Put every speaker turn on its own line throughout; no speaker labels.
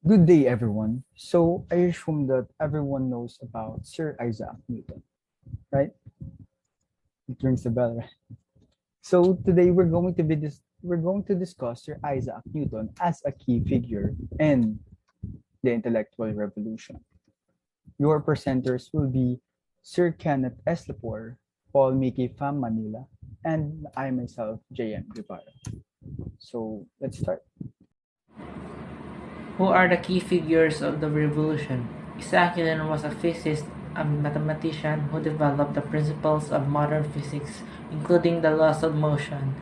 Good day, everyone. So, I assume that everyone knows about Sir Isaac Newton, right? It rings a bell, right? So, today we're going to discuss Sir Isaac Newton as a key figure in the intellectual revolution. Your presenters will be Sir Kenneth S. Lepore, Paul Mickey from Manila, and I myself, J.M. Guevara. So, let's start.
Who are the key figures of the revolution? Isaac Newton was a physicist and mathematician who developed the principles of modern physics, including the laws of motion,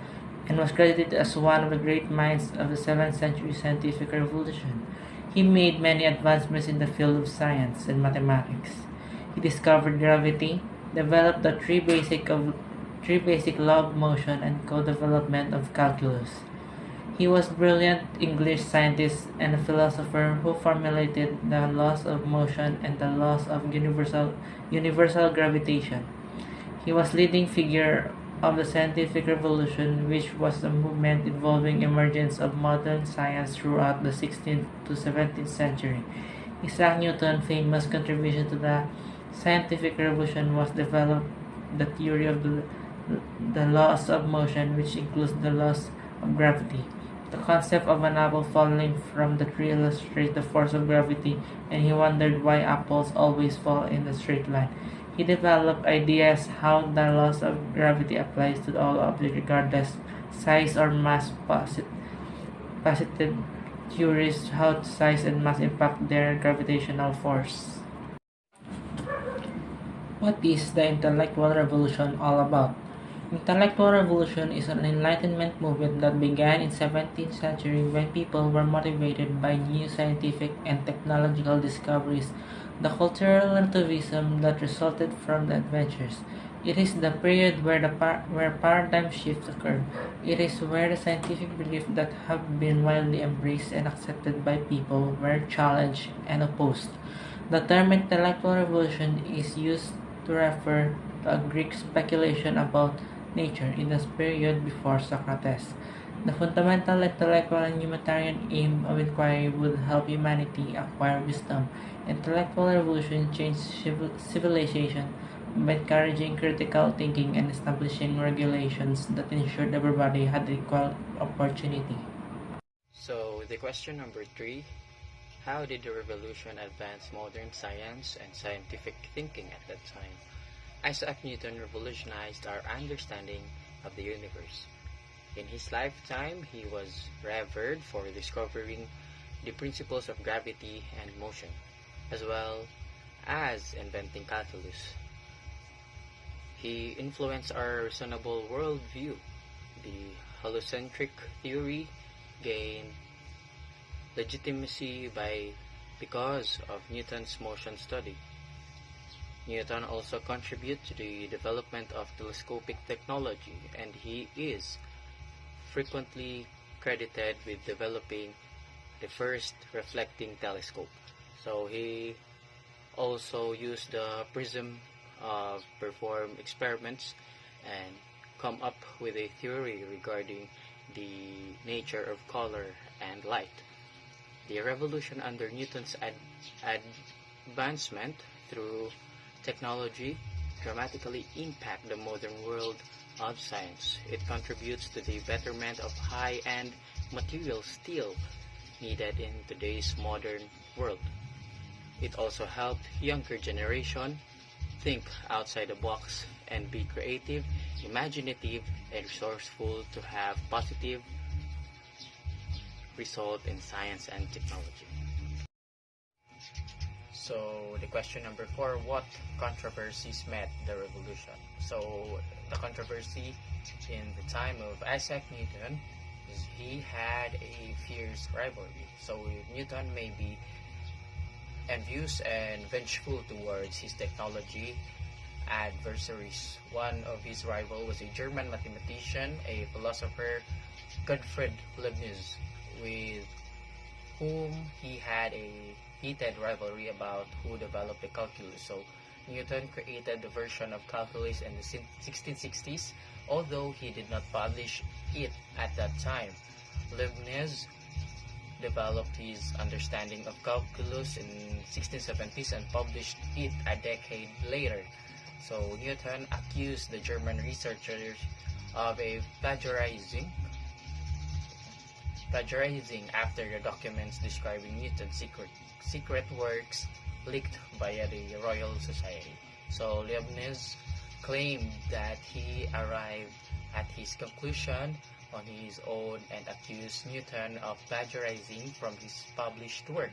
and was credited as one of the great minds of the 7th century scientific revolution. He made many advancements in the field of science and mathematics. He discovered gravity, developed the three basic law of motion, and co-development of calculus. He was a brilliant English scientist and a philosopher who formulated the laws of motion and the laws of universal gravitation. He was leading figure of the scientific revolution, which was a movement involving emergence of modern science throughout the 16th to 17th century. Isaac Newton's famous contribution to the scientific revolution was develop the theory of the laws of motion, which includes the laws of gravity. The concept of an apple falling from the tree illustrates the force of gravity, and he wondered why apples always fall in a straight line. He developed ideas how the laws of gravity applies to all objects regardless size or mass. Posited theories how size and mass impact their gravitational force. What is the intellectual revolution all about? Intellectual revolution is an enlightenment movement that began in 17th century when people were motivated by new scientific and technological discoveries, the cultural relativism that resulted from the adventures. It is the period where paradigm shifts occurred. It is where the scientific beliefs that have been widely embraced and accepted by people were challenged and opposed. The term intellectual revolution is used to refer to a Greek speculation about nature in the period before Socrates. The fundamental intellectual and humanitarian aim of inquiry would help humanity acquire wisdom. Intellectual revolution changed civilization by encouraging critical thinking and establishing regulations that ensured everybody had equal opportunity.
So, the question number three, how did the revolution advance modern science and scientific thinking at that time? Isaac Newton revolutionized our understanding of the universe. In his lifetime, he was revered for discovering the principles of gravity and motion, as well as inventing calculus. He influenced our reasonable worldview. The heliocentric theory gained legitimacy because of Newton's motion study. Newton also contributed to the development of telescopic technology, and he is frequently credited with developing the first reflecting telescope. So he also used the prism to perform experiments and come up with a theory regarding the nature of color and light. The revolution under Newton's advancement through technology dramatically impact the modern world of science. It contributes to the betterment of high-end materials still needed in today's modern world. It also helped younger generation think outside the box and be creative, imaginative, and resourceful to have positive result in science and technology. So the question number four, what controversies met the revolution? So the controversy in the time of Isaac Newton is he had a fierce rivalry. So Newton may be envious and vengeful towards his technology adversaries. One of his rivals was a German mathematician, a philosopher, Gottfried Leibniz, with whom he had a heated rivalry about who developed the calculus. So Newton created the version of calculus in the 1660s, although he did not publish it at that time. Leibniz developed his understanding of calculus in 1670s and published it a decade later. So Newton accused the German researchers of a plagiarizing after the documents describing Newton's secret works leaked via the Royal Society. So Leibniz claimed that he arrived at his conclusion on his own and accused Newton of plagiarizing from his published work.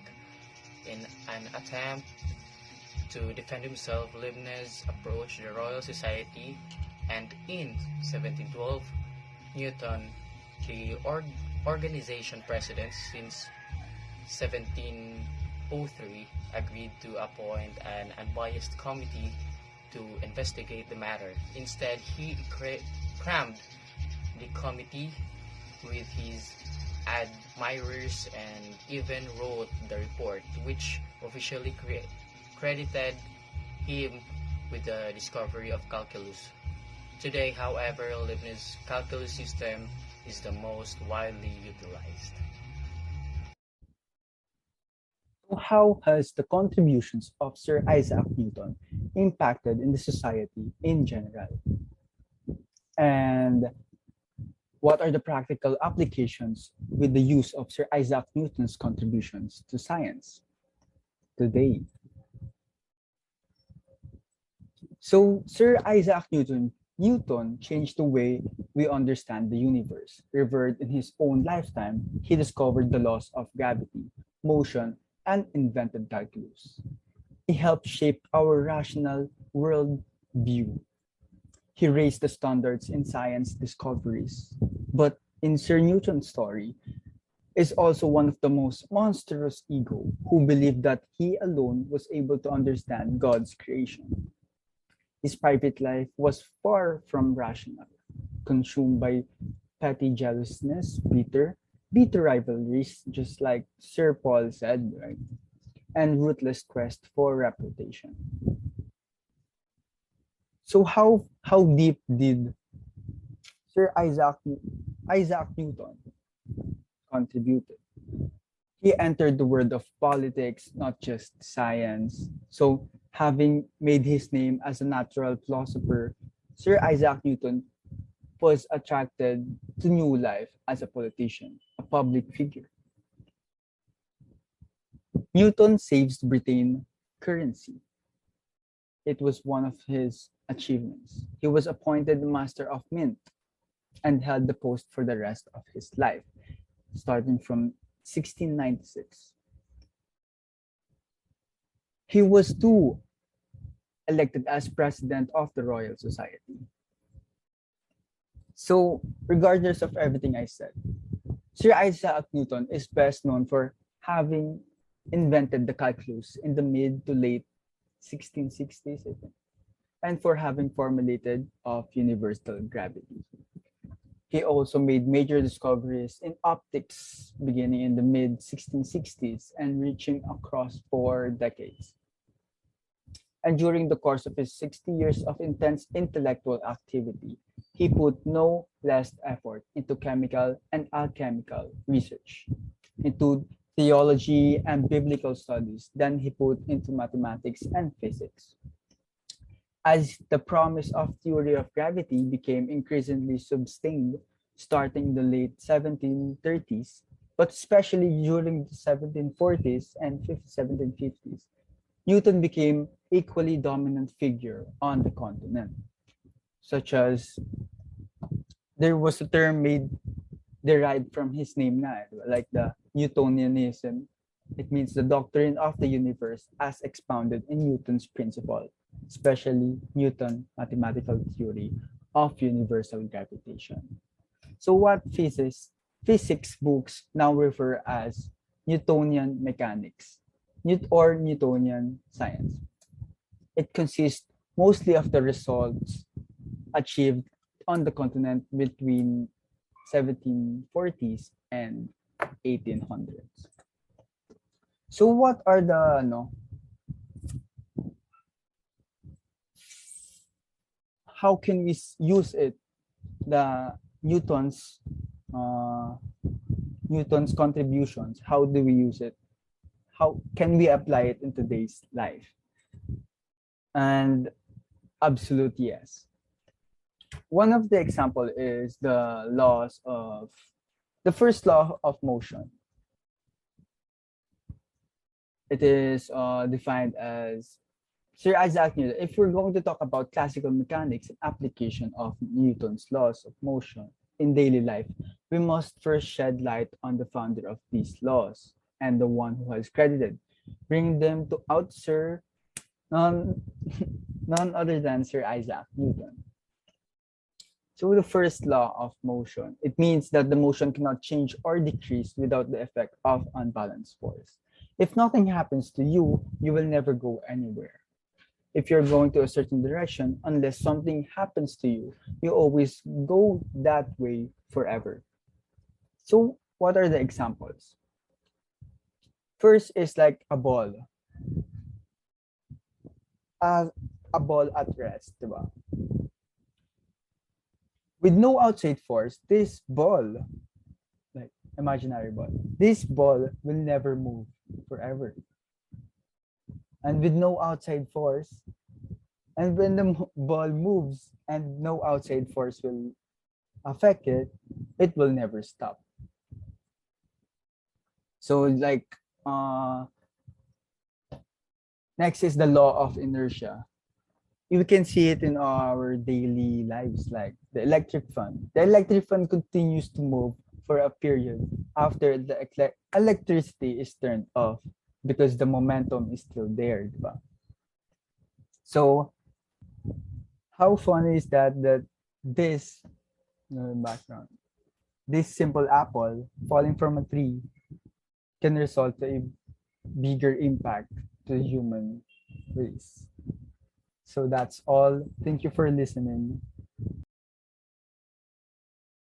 In an attempt to defend himself, Leibniz approached the Royal Society, and in 1712, Newton, the organization president since 1703, agreed to appoint an unbiased committee to investigate the matter. Instead, he crammed the committee with his admirers and even wrote the report, which officially credited him with the discovery of calculus. Today, however, Leibniz's calculus system is the most widely utilized.
How has the contributions of Sir Isaac Newton impacted in the society in general? And what are the practical applications with the use of Sir Isaac Newton's contributions to science today? So Sir Isaac Newton changed the way we understand the universe. Revered in his own lifetime, he discovered the laws of gravity, motion, and invented calculus. He helped shape our rational world view. He raised the standards in science discoveries. But in Sir Newton's story is also one of the most monstrous ego who believed that he alone was able to understand God's creation. His private life was far from rational, consumed by petty jealousness, bitter rivalries, just like Sir Paul said, right? And ruthless quest for reputation. So how deep did Sir Isaac Newton contribute? He entered the world of politics, not just science. So having made his name as a natural philosopher, Sir Isaac Newton was attracted to new life as a politician, a public figure. Newton saves Britain currency. It was one of his achievements. He was appointed Master of Mint and held the post for the rest of his life, starting from 1696. He was too elected as president of the Royal Society. So, regardless of everything I said, Sir Isaac Newton is best known for having invented the calculus in the mid to late 1660s, I think, and for having formulated of universal gravity. He also made major discoveries in optics beginning in the mid 1660s and reaching across 4 decades. And during the course of his 60 years of intense intellectual activity, he put no less effort into chemical and alchemical research, into theology and biblical studies than he put into mathematics and physics. As the promise of theory of gravity became increasingly sustained starting in the late 1730s, but especially during the 1740s and 1750s, Newton became equally dominant figure on the continent, such as there was a term derived from his name na, like the Newtonianism. It means the doctrine of the universe as expounded in Newton's principle, especially Newton's mathematical theory of universal gravitation. So what physics books now refer as Newtonian mechanics or Newtonian science. It consists mostly of the results achieved on the continent between 1740s and 1800s. So what are the how can we use it, the Newton's Newton's contributions, how do we use it? How can we apply it in today's life? And absolute yes. One of the example is the first law of motion. It is defined as Sir Isaac Newton. If we're going to talk about classical mechanics and application of Newton's laws of motion in daily life, we must first shed light on the founder of these laws and the one who has credited, bringing them to out Sir none, none other than Sir Isaac Newton. So the first law of motion, it means that the motion cannot change or decrease without the effect of unbalanced force. If nothing happens to you, you will never go anywhere. If you're going to a certain direction, unless something happens to you, you always go that way forever. So what are the examples? First is like a ball. A ball at rest, diba? With no outside force, this ball, like imaginary ball, this ball will never move forever. And with no outside force, and when the ball moves and no outside force will affect it, it will never stop. So like next is the law of inertia. You can see it in our daily lives, like the electric fan. The electric fan continues to move for a period after the electricity is turned off because the momentum is still there. Diba? So how funny is that this background, this simple apple falling from a tree can result to a bigger impact to the human race. So that's all. Thank you for listening.